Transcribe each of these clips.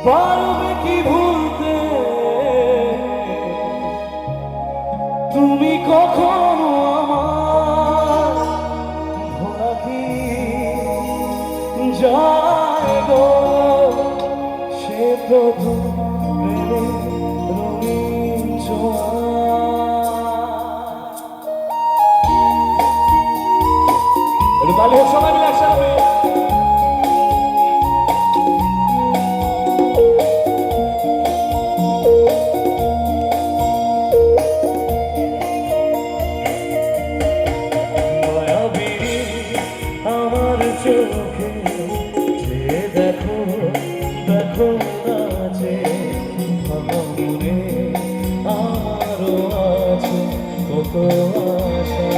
পারবে কি ভুলতে তুমি কখনো আমার ভোলা কি যায় গো সে প্রথম রঙিন ছোঁয়া। একটু তালি হোক সবাই মিলে একসাথে। আমার চোখে যে দেখো দেখো না যে মনে আমারও আছে কত আশা।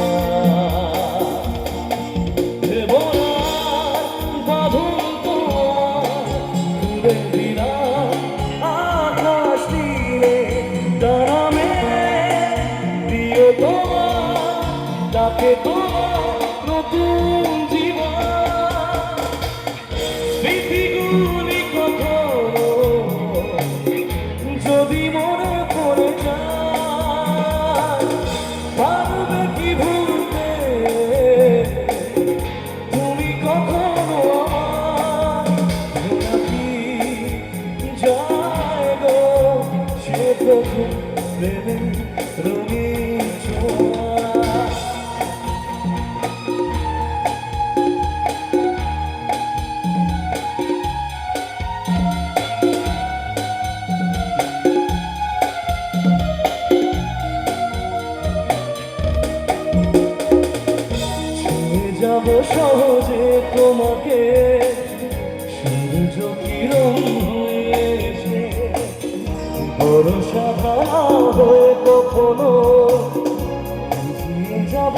আকাশ দিয়ে তারা মেলে দিও তোমার ডাকে তোমার নতুন জীবন। স্মৃতিগুলি কখনো যদি মনে পড়ে যায় পারবে কি ভুলতে তুমি কখনো আমার ভোলা কি যায় গো সে প্রথম প্রেমের রঙিন ছোঁয়া। যাব সহজে তোমাকে সূর্য কিরণ হয়েছে ভরসা হয়ে কখনো যাব।